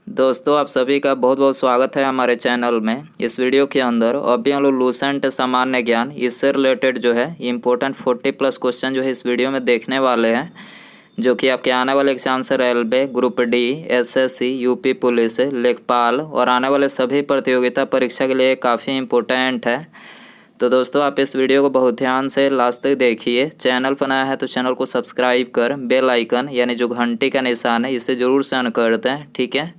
दोस्तों आप सभी का बहुत बहुत स्वागत है हमारे चैनल में। इस वीडियो के अंदर अभी हम लोग लूसेंट सामान्य ज्ञान इससे रिलेटेड जो है इम्पोर्टेंट 40+ क्वेश्चन जो है इस वीडियो में देखने वाले हैं, जो कि आपके आने वाले एग्जाम से railway, group D, SSC, UP police, लेखपाल और आने वाले सभी प्रतियोगिता परीक्षा के लिए काफ़ी इम्पोर्टेंट है। तो दोस्तों आप इस वीडियो को बहुत ध्यान से लास्ट तक देखिए। चैनल पर नया है तो चैनल को सब्सक्राइब कर बेल आइकन यानी जो घंटी का निशान है इसे ज़रूर से ऑन कर दें, ठीक है।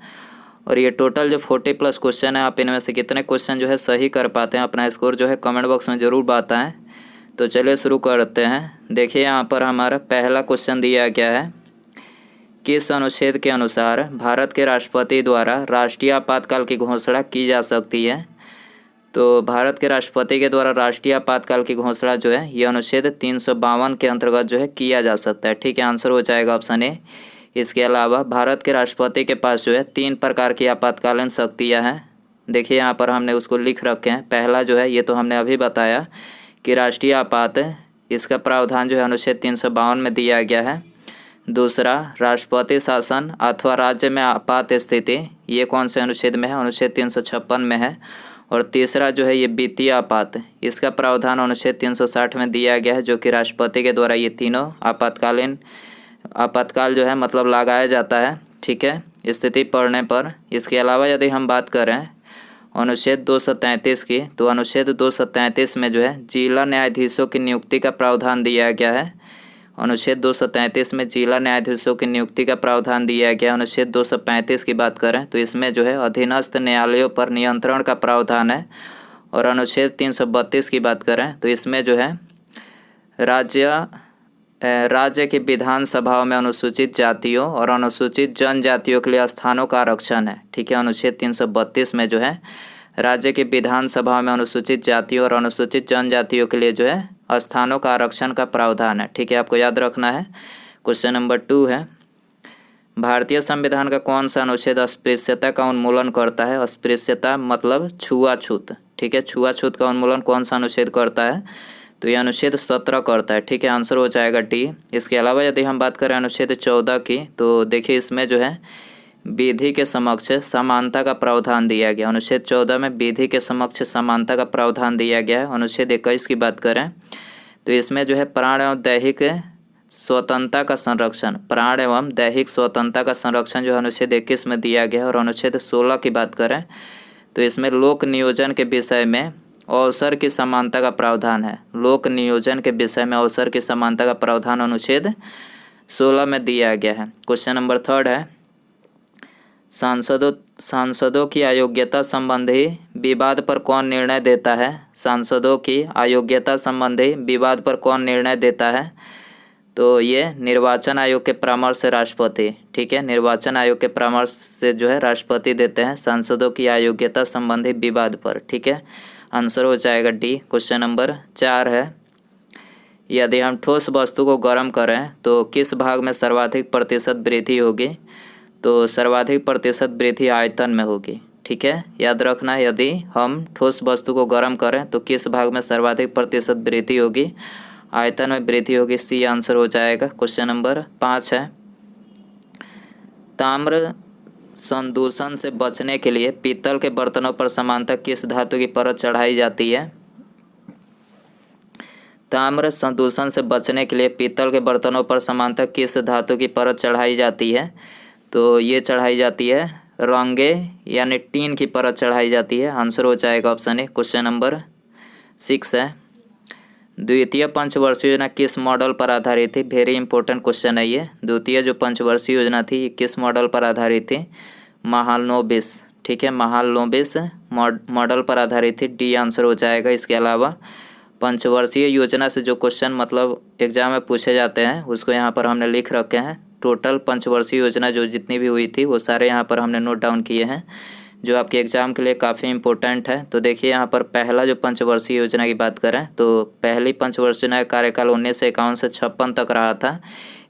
और ये टोटल जो 40+ क्वेश्चन है, आप इनमें से कितने क्वेश्चन जो है सही कर पाते हैं, अपना स्कोर जो है कमेंट बॉक्स में ज़रूर बताएं। तो चलिए शुरू करते हैं। देखिए यहाँ पर हमारा पहला क्वेश्चन दिया गया है, किस अनुच्छेद के अनुसार भारत के राष्ट्रपति द्वारा राष्ट्रीय आपातकाल की घोषणा की जा सकती है। तो भारत के राष्ट्रपति के द्वारा राष्ट्रीय आपातकाल की घोषणा जो है ये अनुच्छेद 352 के अंतर्गत जो है किया जा सकता है, ठीक है। आंसर हो जाएगा ऑप्शन ए। इसके अलावा भारत के राष्ट्रपति के पास जो है 3 प्रकार की आपातकालीन शक्तियाँ हैं। देखिए यहाँ पर हमने उसको लिख रखे हैं। पहला जो है ये तो हमने अभी बताया कि राष्ट्रीय आपात, इसका प्रावधान जो है अनुच्छेद 352 में दिया गया है। दूसरा राष्ट्रपति शासन अथवा राज्य में आपात स्थिति, ये कौन से अनुच्छेद में है? अनुच्छेद 356 में है। और तीसरा जो है ये वित्तीय आपात, इसका प्रावधान अनुच्छेद 360 में दिया गया है, जो कि राष्ट्रपति के द्वारा ये तीनों आपातकाल जो है मतलब लगाया जाता है, ठीक है, स्थिति पड़ने पर। इसके अलावा यदि हम बात करें अनुच्छेद 233 की, तो अनुच्छेद 233 में जो है जिला न्यायाधीशों की नियुक्ति का प्रावधान दिया गया है। अनुच्छेद 233 में जिला न्यायाधीशों की नियुक्ति का प्रावधान दिया गया। अनुच्छेद 235 की बात करें तो इसमें जो है अधीनस्थ न्यायालयों पर नियंत्रण का प्रावधान है। और अनुच्छेद 332 की बात करें तो इसमें जो है राज्य की विधानसभाओं में अनुसूचित जातियों और अनुसूचित जनजातियों के लिए स्थानों का आरक्षण है, ठीक है। अनुच्छेद 332 में जो है राज्य की विधानसभा में अनुसूचित जातियों और अनुसूचित जनजातियों के लिए जो है स्थानों का आरक्षण का प्रावधान है, ठीक है, आपको याद रखना है। क्वेश्चन नंबर 2 है, भारतीय संविधान का कौन सा अनुच्छेद अस्पृश्यता का उन्मूलन करता है? अस्पृश्यता मतलब छुआछूत, ठीक है। छुआछूत का उन्मूलन कौन सा अनुच्छेद करता है? तो ये अनुच्छेद 17 करता है, ठीक है। आंसर हो जाएगा डी। इसके अलावा यदि हम बात करें अनुच्छेद 14 की, तो देखिए इसमें जो है विधि के समक्ष समानता का प्रावधान दिया गया। अनुच्छेद 14 में विधि के समक्ष समानता का प्रावधान दिया गया है। अनुच्छेद 21 की बात करें तो इसमें जो है प्राण एवं दैहिक स्वतंत्रता का संरक्षण, प्राण एवं दैहिक स्वतंत्रता का संरक्षण जो है अनुच्छेद 21 में दिया गया है। और अनुच्छेद 16 की बात करें तो इसमें लोक नियोजन के विषय में अवसर की समानता का प्रावधान है। लोक नियोजन के विषय में अवसर की समानता का प्रावधान अनुच्छेद 16 में दिया गया है। क्वेश्चन नंबर 3 है, सांसदों की अयोग्यता संबंधी विवाद पर कौन निर्णय देता है? सांसदों की अयोग्यता संबंधी विवाद पर कौन निर्णय देता है? तो ये निर्वाचन आयोग के परामर्श से राष्ट्रपति, ठीक है। निर्वाचन आयोग के परामर्श से जो है राष्ट्रपति देते हैं सांसदों की अयोग्यता संबंधी विवाद पर, ठीक है। आंसर हो जाएगा डी। क्वेश्चन नंबर 4 है, यदि हम ठोस वस्तु को गर्म करें तो किस भाग में सर्वाधिक प्रतिशत वृद्धि होगी? तो सर्वाधिक प्रतिशत वृद्धि आयतन में होगी, ठीक है, याद रखना है। यदि हम ठोस वस्तु को गर्म करें तो किस भाग में सर्वाधिक प्रतिशत वृद्धि होगी? आयतन में वृद्धि होगी, सी आंसर हो जाएगा। क्वेश्चन नंबर 5 है, ताम्र संदूषण से बचने के लिए पीतल के बर्तनों पर समानतः किस धातु की परत चढ़ाई जाती है? ताम्र संदूषण से बचने के लिए पीतल के बर्तनों पर समानतः किस धातु की परत चढ़ाई जाती है? तो ये चढ़ाई जाती है रंगे यानी टीन की परत चढ़ाई जाती है। आंसर हो जाएगा ऑप्शन ए। क्वेश्चन नंबर 6 है, द्वितीय पंचवर्षीय योजना किस मॉडल पर आधारित थी? वेरी इंपॉर्टेंट क्वेश्चन है ये। द्वितीय जो पंचवर्षीय योजना थी ये किस मॉडल पर आधारित थी? महालनोबिस, ठीक है, महालनोबिस मॉडल पर आधारित थी, डी आंसर हो जाएगा। इसके अलावा पंचवर्षीय योजना से जो क्वेश्चन मतलब एग्जाम में पूछे जाते हैं उसको यहाँ पर हमने लिख रखे हैं। टोटल पंचवर्षीय योजना जो जितनी भी हुई थी वो सारे यहाँ पर हमने नोट डाउन किए हैं, जो आपके एग्ज़ाम के लिए काफ़ी इंपॉर्टेंट है। तो देखिए यहाँ पर पहला जो पंचवर्षीय योजना की बात करें तो पहली पंचवर्षीय योजना का कार्यकाल 1951 से 56 तक रहा था।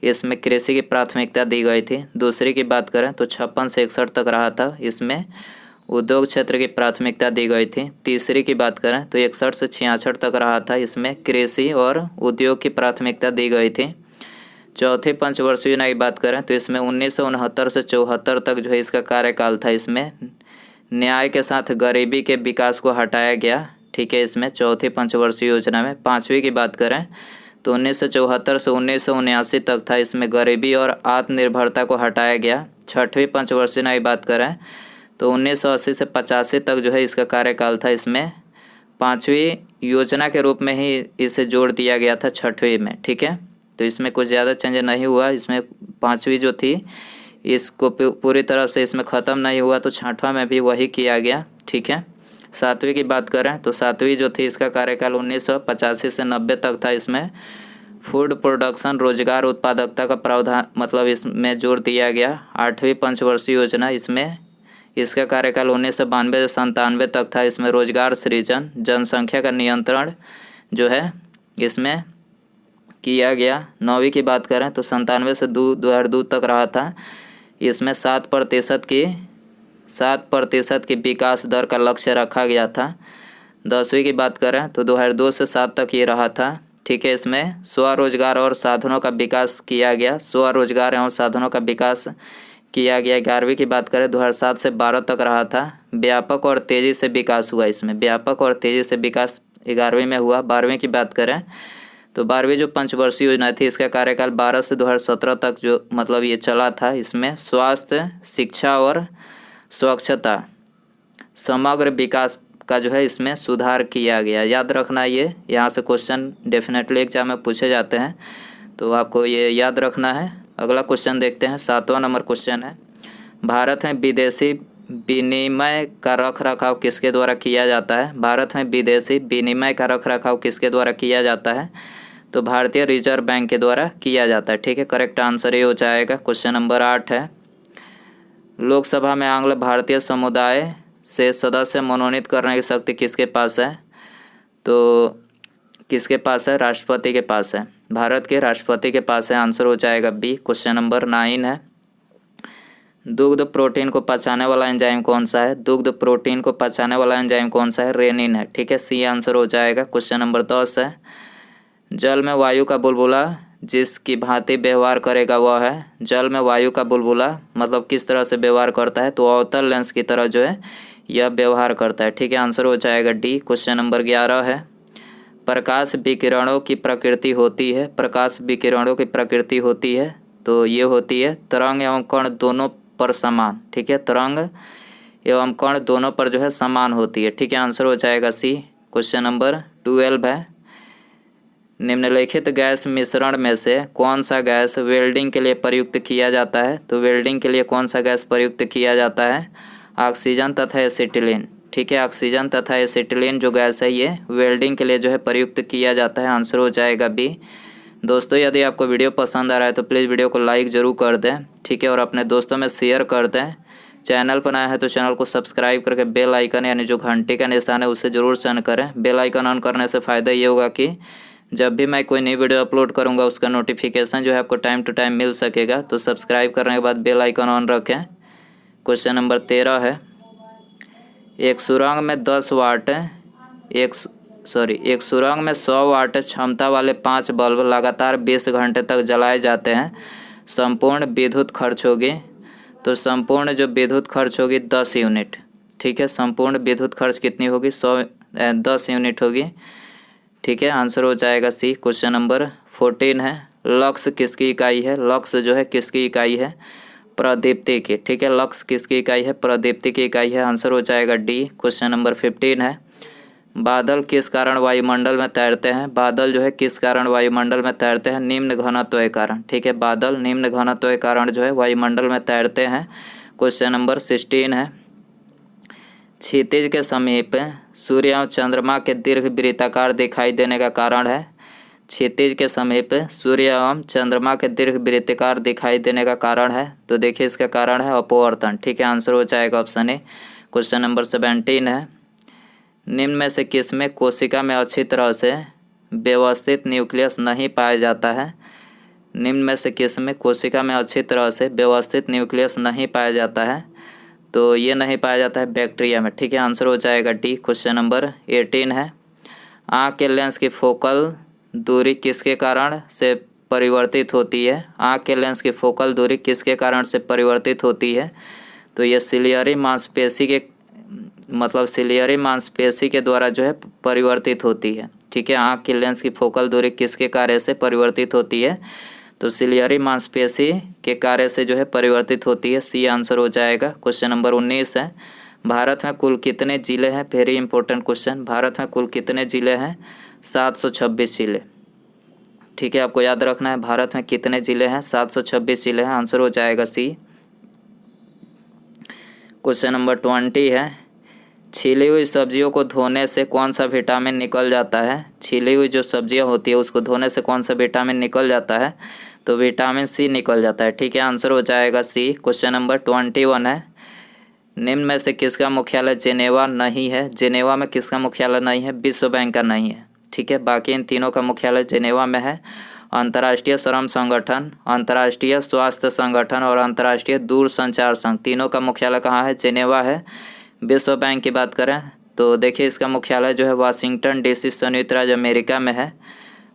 इसमें कृषि की प्राथमिकता दी गई थी। दूसरी की बात करें तो 56 से 61 तक रहा था, इसमें उद्योग क्षेत्र की प्राथमिकता दी गई थी। तीसरी की बात करें तो 61 से 66 तक रहा था, इसमें कृषि और उद्योग की प्राथमिकता दी गई थी। चौथी पंचवर्षीय योजना की बात करें तो इसमें 1969 से 74 तक जो है इसका कार्यकाल था। इसमें न्याय के साथ गरीबी के विकास को हटाया गया। ठीक है, इसमें चौथी पंचवर्षीय योजना में। पाँचवीं की बात करें तो 1974 से 1979 तक था। इसमें गरीबी और आत्मनिर्भरता को हटाया गया। छठवीं पंचवर्षीय योजना की बात करें तो 1980 से 85 तक जो है इसका कार्यकाल था। इसमें पाँचवीं योजना के रूप में ही इसे जोड़ दिया गया था छठवीं में। ठीक है, तो इसमें कुछ ज़्यादा चेंज नहीं हुआ। इसमें पाँचवीं जो थी इसको पूरी तरह से इसमें ख़त्म नहीं हुआ, तो छठवां में भी वही किया गया। ठीक है, सातवीं की बात करें तो सातवीं जो थी इसका कार्यकाल 1985 से 90 तक था। इसमें फूड प्रोडक्शन रोजगार उत्पादकता का प्रावधान मतलब इसमें जोर दिया गया। आठवीं पंचवर्षीय योजना इसमें इसका कार्यकाल 1992 से 97 तक था। इसमें रोजगार सृजन जनसंख्या का नियंत्रण जो है इसमें किया गया। नौवीं की बात करें तो 97 से 2002 तक रहा था। इसमें 7% की विकास दर का लक्ष्य रखा गया था। 10वीं की बात करें तो 2002 से 7 तक ये रहा था। ठीक है, इसमें स्वरोजगार और साधनों का विकास किया गया। स्वरोजगार एवं साधनों का विकास किया गया। 11वीं की बात करें 2007 से 12 तक रहा था। व्यापक और तेज़ी से विकास हुआ। इसमें व्यापक और तेज़ी से विकास 11वीं में हुआ। 12वीं की बात करें तो 12वीं जो पंचवर्षीय योजना थी इसका कार्यकाल 12 से 2017 तक जो मतलब ये चला था। इसमें स्वास्थ्य शिक्षा और स्वच्छता समग्र विकास का जो है इसमें सुधार किया गया। याद रखना, ये यहाँ से क्वेश्चन डेफिनेटली एग्जाम में पूछे जाते हैं, तो आपको ये याद रखना है। अगला क्वेश्चन देखते हैं। 7वां नंबर क्वेश्चन है, भारत में विदेशी विनिमय का रख रखाव किसके द्वारा किया जाता है? भारत में विदेशी विनिमय का रख रखाव किसके द्वारा किया जाता है? तो भारतीय रिजर्व बैंक के द्वारा किया जाता है। ठीक है, करेक्ट आंसर ये हो जाएगा। क्वेश्चन नंबर 8 है, लोकसभा में आंग्ल भारतीय समुदाय से सदस्य मनोनीत करने की शक्ति किसके पास है? तो किसके पास है? राष्ट्रपति के पास है। भारत के राष्ट्रपति के पास है। आंसर हो जाएगा बी। क्वेश्चन नंबर 9 है, दुग्ध प्रोटीन को पचाने वाला एंजाइम कौन सा है? दुग्ध प्रोटीन को पचाने वाला एंजाइम कौन सा है? रेनिन है। ठीक है, सी आंसर हो जाएगा। क्वेश्चन नंबर 10 है, जल में वायु का बुलबुला जिसकी भांति व्यवहार करेगा वह है? जल में वायु का बुलबुला मतलब किस तरह से व्यवहार करता है? तो अवतल लेंस की तरह जो है यह व्यवहार करता है। ठीक है, आंसर हो जाएगा डी। क्वेश्चन नंबर 11 है, प्रकाश विकिरणों की प्रकृति होती है। प्रकाश विकिरणों की प्रकृति होती है तो ये होती है तरंग एवं कण दोनों पर समान। ठीक है, तरंग एवं कण दोनों पर जो है समान होती है। ठीक है, आंसर हो जाएगा सी। क्वेश्चन नंबर 12 है, निम्नलिखित गैस मिश्रण में से कौन सा गैस वेल्डिंग के लिए प्रयुक्त किया जाता है? तो वेल्डिंग के लिए कौन सा गैस प्रयुक्त किया जाता है? ऑक्सीजन तथा एसिटिलीन। ठीक है, ऑक्सीजन तथा एसिटिलीन जो गैस है ये वेल्डिंग के लिए जो है प्रयुक्त किया जाता है। आंसर हो जाएगा बी। दोस्तों, यदि आपको वीडियो पसंद आ रहा है तो प्लीज़ वीडियो को लाइक ज़रूर कर दें। ठीक है, और अपने दोस्तों में शेयर कर दें। चैनल पर नया है तो चैनल को सब्सक्राइब करके बेल आइकन यानी जो घंटे का निशान है उसे ज़रूर ऑन करें। बेल आइकन ऑन करने से फ़ायदा ये होगा कि जब भी मैं कोई नई वीडियो अपलोड करूंगा उसका नोटिफिकेशन जो है आपको टाइम टू टाइम मिल सकेगा। तो सब्सक्राइब करने के बाद बेल आइकन ऑन रखें। क्वेश्चन नंबर 13 है, एक सुरंग में 10 वाट एक सुरंग में 100 वाट क्षमता वाले 5 बल्ब लगातार 20 घंटे तक जलाए जाते हैं। संपूर्ण विद्युत खर्च होगी, तो संपूर्ण जो विद्युत खर्च होगी 10 यूनिट। ठीक है, संपूर्ण विद्युत खर्च कितनी होगी? 10 यूनिट होगी। ठीक है, आंसर हो जाएगा सी। क्वेश्चन नंबर 14 है, लक्स किसकी इकाई है? लक्स जो है किसकी इकाई है? प्रदीप्ति की। ठीक है, लक्स किसकी इकाई है? प्रदीप्ति की इकाई है। आंसर हो जाएगा डी। क्वेश्चन नंबर 15 है, बादल किस कारण वायुमंडल में तैरते हैं? बादल जो है किस कारण वायुमंडल में तैरते हैं? निम्न घनत्व के कारण। ठीक है, बादल निम्न घनत्व के कारण जो है वायुमंडल में तैरते हैं। क्वेश्चन नंबर 16 है, क्षितिज के समीप सूर्य एवं चंद्रमा के दीर्घ वृत्ताकार दिखाई देने का कारण है? क्षितिज के समीप सूर्य एवं चंद्रमा के दीर्घ वृत्ताकार दिखाई देने का कारण है? तो देखिए इसका कारण है अपवर्तन। ठीक है, आंसर हो जाएगा ऑप्शन ए। क्वेश्चन नंबर 17 है, निम्न में से किस में कोशिका में अच्छी तरह से व्यवस्थित न्यूक्लियस नहीं पाया जाता है? निम्न में से किस में कोशिका में अच्छी तरह से व्यवस्थित न्यूक्लियस नहीं पाया जाता है? तो ये नहीं पाया जाता है बैक्टीरिया में। ठीक है, आंसर हो जाएगा डी। क्वेश्चन नंबर 18 है, आँख के लेंस की फोकल दूरी किसके कारण से परिवर्तित होती है? आँख के लेंस की फोकल दूरी किसके कारण से परिवर्तित होती है? तो ये सिलियरी मांसपेशी के मतलब सिलियरी मांसपेशी के द्वारा जो है परिवर्तित होती है। ठीक है, आँख के लेंस की फोकल दूरी किसके कार्य से परिवर्तित होती है? तो सिलियरी मांसपेशी के कार्य से जो है परिवर्तित होती है। सी आंसर हो जाएगा। क्वेश्चन नंबर 19 है, भारत में कुल कितने जिले हैं? Very important question. भारत में कुल कितने जिले हैं? 726 जिले। ठीक है, आपको याद रखना है भारत में कितने जिले हैं? 726 जिले हैं। आंसर हो जाएगा सी। क्वेश्चन नंबर 20 है, छीली हुई सब्जियों को धोने से कौन सा विटामिन निकल जाता है? छीली हुई जो सब्जियां होती है उसको धोने से कौन सा विटामिन निकल जाता है? तो विटामिन सी निकल जाता है। ठीक है, आंसर हो जाएगा सी। क्वेश्चन नंबर 21 है, निम्न में से किसका मुख्यालय जेनेवा नहीं है? जेनेवा में किसका मुख्यालय नहीं है? विश्व बैंक का नहीं है। ठीक है, बाकी इन तीनों का मुख्यालय जेनेवा में है। अंतर्राष्ट्रीय श्रम संगठन, अंतर्राष्ट्रीय स्वास्थ्य संगठन और अंतर्राष्ट्रीय दूरसंचार संघ, तीनों का मुख्यालय कहाँ है? जेनेवा है। विश्व बैंक की बात करें तो देखिए इसका मुख्यालय जो है वाशिंगटन डीसी संयुक्त राज्य अमेरिका में है।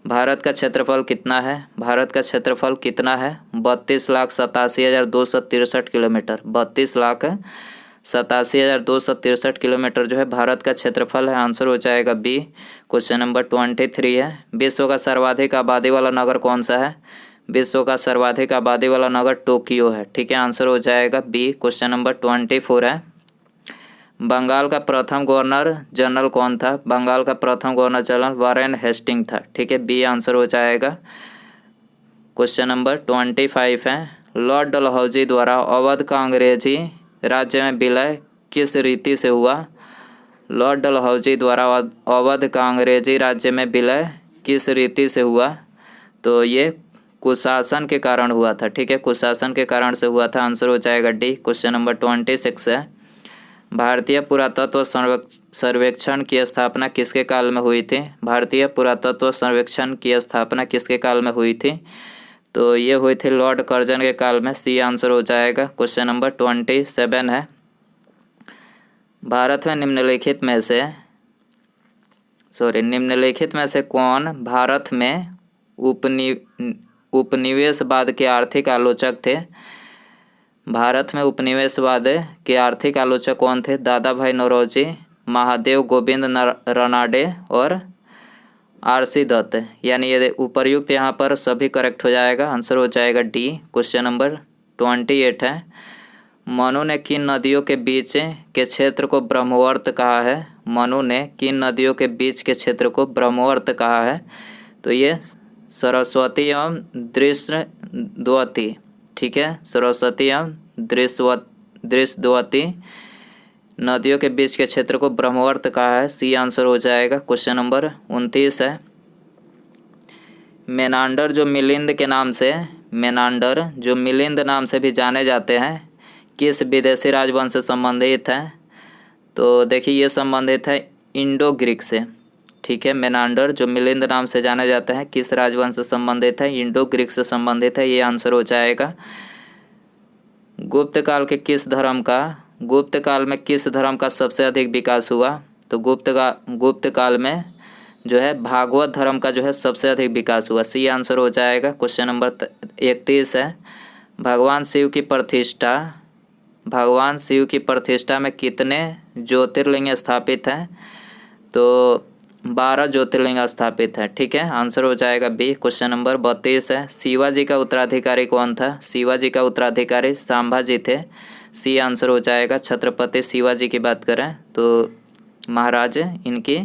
भारत का क्षेत्रफल कितना है? भारत का क्षेत्रफल कितना है? 32,87,263 किलोमीटर। 32,87,263 किलोमीटर जो है भारत का क्षेत्रफल है। आंसर हो जाएगा बी। क्वेश्चन नंबर 23 है, विश्व का सर्वाधिक आबादी वाला नगर कौन सा है? विश्व का सर्वाधिक आबादी वाला नगर टोक्यो है। ठीक है, आंसर हो जाएगा बी। क्वेश्चन नंबर 24 है, बंगाल का प्रथम गवर्नर जनरल कौन था? बंगाल का प्रथम गवर्नर जनरल वारेन हेस्टिंग था। ठीक है, बी आंसर हो जाएगा। क्वेश्चन नंबर 25 है, लॉर्ड डलहौजी द्वारा अवध का अंग्रेजी राज्य में विलय किस रीति से हुआ? लॉर्ड डलहौजी द्वारा अवध का अंग्रेजी राज्य में विलय किस रीति से हुआ? तो ये कुशासन के कारण हुआ था। ठीक है, कुशासन के कारण से हुआ था। आंसर हो जाएगा डी। क्वेश्चन नंबर 26 है, भारतीय पुरातत्व सर्वेक्षण की स्थापना किसके काल में हुई थी? भारतीय पुरातत्व सर्वेक्षण की स्थापना किसके काल में हुई थी? तो ये हुई थी लॉर्ड कर्जन के काल में। सी आंसर हो जाएगा। क्वेश्चन नंबर 27 है, भारत में निम्नलिखित में से कौन भारत में उपनिवेशवाद के आर्थिक आलोचक थे? भारत में उपनिवेशवाद के आर्थिक आलोचक कौन थे? दादा भाई नौरोजी, महादेव गोविंद रनाडे और आरसी दत्त। यानी ये उपर्युक्त यहाँ पर सभी करेक्ट हो जाएगा। आंसर हो जाएगा डी। क्वेश्चन नंबर 28 है, मनु ने किन नदियों के बीच के क्षेत्र को ब्रह्मवर्त कहा है? मनु ने किन नदियों के बीच के क्षेत्र को ब्रह्मवर्त कहा है? तो ये सरस्वती एवं दृश्यद्वती। ठीक है, सरस्वती एवं दृश्यद्वती नदियों के बीच के क्षेत्र को ब्रह्मवर्त कहा है। सी आंसर हो जाएगा। क्वेश्चन नंबर 29 है, मेनांडर जो मिलिंद नाम से भी जाने जाते हैं किस विदेशी राजवंश से संबंधित हैं? तो देखिए ये संबंधित है इंडो ग्रीक से। ठीक है, मेनांडर जो मिलिंद नाम से जाने जाते हैं किस राजवंश से संबंधित है? इंडो ग्रीक से संबंधित है। ये आंसर हो जाएगा। गुप्त काल में किस धर्म का सबसे अधिक विकास हुआ? तो गुप्त काल में जो है भागवत धर्म का जो है सबसे अधिक विकास हुआ। सी आंसर हो जाएगा। क्वेश्चन नंबर 31 है, भगवान शिव की प्रतिष्ठा में कितने ज्योतिर्लिंग स्थापित हैं? तो 12 ज्योतिर्लिंग स्थापित है। ठीक है, आंसर हो जाएगा बी। क्वेश्चन नंबर 32 है, शिवाजी का उत्तराधिकारी कौन था? शिवाजी का उत्तराधिकारी संभाजी थे। सी आंसर हो जाएगा। छत्रपति शिवाजी की बात करें तो महाराज इनकी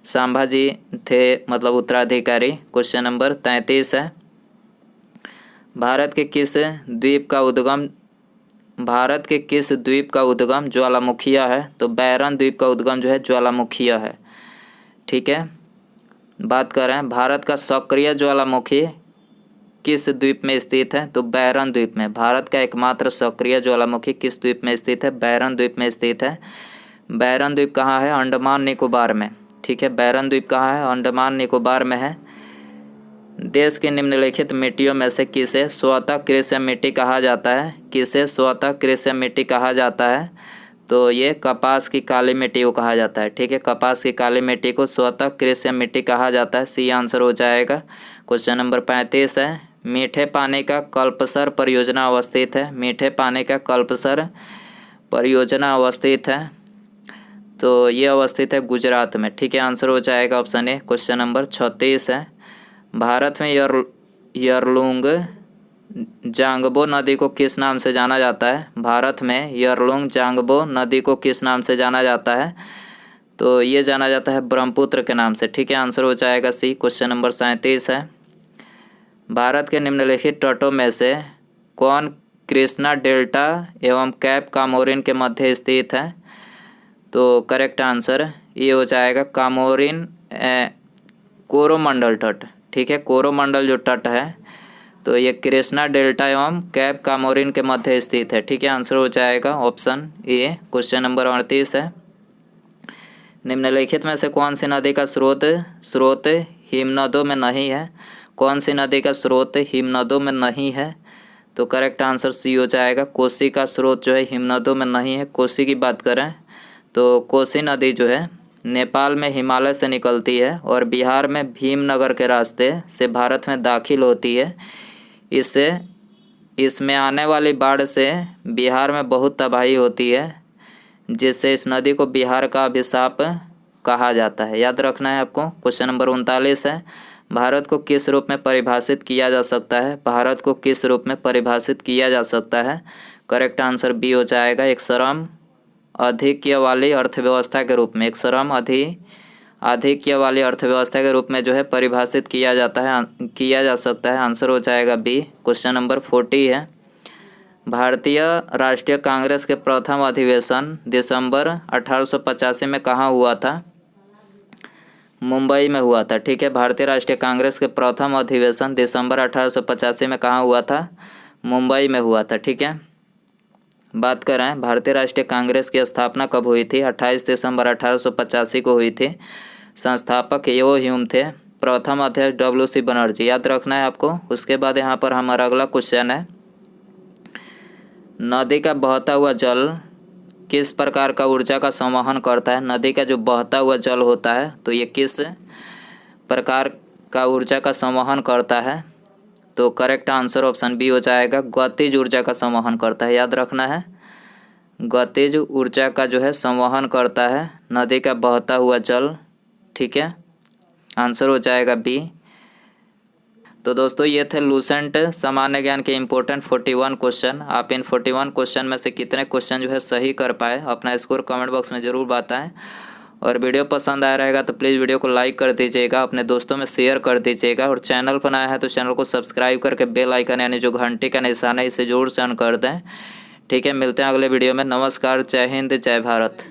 संभाजी थे, मतलब उत्तराधिकारी। क्वेश्चन नंबर 33 है, भारत के किस द्वीप का उद्गम ज्वालामुखिया है? तो बैरन द्वीप का उद्गम जो है ज्वालामुखिया है। ठीक है, बात करें भारत का सक्रिय ज्वालामुखी किस द्वीप में स्थित है? तो बैरन द्वीप में। भारत का एकमात्र सक्रिय ज्वालामुखी किस द्वीप में स्थित है? बैरन द्वीप में स्थित है। बैरन द्वीप कहाँ है? अंडमान निकोबार में। ठीक है, बैरन द्वीप कहाँ है? अंडमान निकोबार में है। देश की निम्नलिखित मिट्टियों में से किसे स्वतः कृष्य मिट्टी कहा जाता है? किसे स्वतः कृष्य मिट्टी कहा जाता है? तो ये कपास की काली मिट्टी को कहा जाता है। ठीक है, कपास की काली मिट्टी को स्वतः कृष्य मिट्टी कहा जाता है। सी आंसर हो जाएगा। क्वेश्चन नंबर 35 है, मीठे पानी का कल्पसर परियोजना अवस्थित है? मीठे पानी का कल्पसर परियोजना अवस्थित है, तो ये अवस्थित है गुजरात में। ठीक है, आंसर हो जाएगा ऑप्शन ए। क्वेश्चन नंबर 36 है, भारत में यरलुंग जांगबो नदी को किस नाम से जाना जाता है? भारत में यरलुंग जांगबो नदी को किस नाम से जाना जाता है? तो ये जाना जाता है ब्रह्मपुत्र के नाम से। ठीक है, आंसर हो जाएगा सी। क्वेश्चन नंबर 37 है, भारत के निम्नलिखित तटों में से कौन कृष्णा डेल्टा एवं कैप कामोरिन के मध्य स्थित है? तो करेक्ट आंसर ये हो जाएगा कामोरिन कोरोमंडल तट। ठीक है, कोरोमंडल जो तट है तो ये कृष्णा डेल्टा एवं कैप कामोरिन के मध्य स्थित है। ठीक है, आंसर हो जाएगा ऑप्शन ए। क्वेश्चन नंबर 38 है, निम्नलिखित में से कौन सी नदी का स्रोत हिमनदों में नहीं है? कौन सी नदी का स्रोत हिमनदों में नहीं है? तो करेक्ट आंसर सी हो जाएगा, कोसी का स्रोत जो है हिमनदों में नहीं है। कोसी की बात करें तो कोसी नदी जो है नेपाल में हिमालय से निकलती है और बिहार में भीमनगर के रास्ते से भारत में दाखिल होती है। इसमें आने वाली बाढ़ से बिहार में बहुत तबाही होती है, जिससे इस नदी को बिहार का अभिशाप कहा जाता है। याद रखना है आपको। क्वेश्चन नंबर 39 है, भारत को किस रूप में परिभाषित किया जा सकता है? भारत को किस रूप में परिभाषित किया जा सकता है? करेक्ट आंसर बी हो जाएगा, एक श्रम आधिक्य वाली अर्थव्यवस्था के रूप में। एक श्रम आधिक्य वाली अर्थव्यवस्था के रूप में जो है परिभाषित किया जा सकता है। आंसर हो जाएगा बी। क्वेश्चन नंबर 40 है, भारतीय राष्ट्रीय कांग्रेस के प्रथम अधिवेशन दिसंबर 1885 में कहाँ हुआ था? मुंबई में हुआ था। ठीक है, भारतीय राष्ट्रीय कांग्रेस के प्रथम अधिवेशन दिसंबर 1885 में कहाँ हुआ था? मुंबई में हुआ था। ठीक है, बात करें भारतीय राष्ट्रीय कांग्रेस की स्थापना कब हुई थी? 28 दिसंबर 1885 को हुई थी। संस्थापक यो ह्यूम थे, प्रथम अध्यक्ष WC बनर्जी। याद रखना है आपको। उसके बाद यहाँ पर हमारा अगला क्वेश्चन है, नदी का बहता हुआ जल किस प्रकार का ऊर्जा का संवहन करता है? नदी का जो बहता हुआ जल होता है तो ये किस प्रकार का ऊर्जा का संवहन करता है? तो करेक्ट आंसर ऑप्शन बी हो जाएगा, गतिज ऊर्जा का संवहन करता है। याद रखना है, गतिज ऊर्जा का जो है संवहन करता है नदी का बहता हुआ जल। ठीक है, आंसर हो जाएगा बी। तो दोस्तों ये थे लूसेंट सामान्य ज्ञान के इम्पोर्टेंट 41 क्वेश्चन। आप इन 41 क्वेश्चन में से कितने क्वेश्चन जो है सही कर पाए, अपना स्कोर कमेंट बॉक्स में ज़रूर बताएं। और वीडियो पसंद आया रहेगा तो प्लीज़ वीडियो को लाइक कर दीजिएगा, अपने दोस्तों में शेयर कर दीजिएगा, और चैनल पर नया है तो चैनल को सब्सक्राइब करके बेल आइकन यानी जो घंटी का निशान है इसे जरूर से ऑन कर दें। ठीक है, मिलते हैं अगले वीडियो में। नमस्कार, जय हिंद, जय भारत।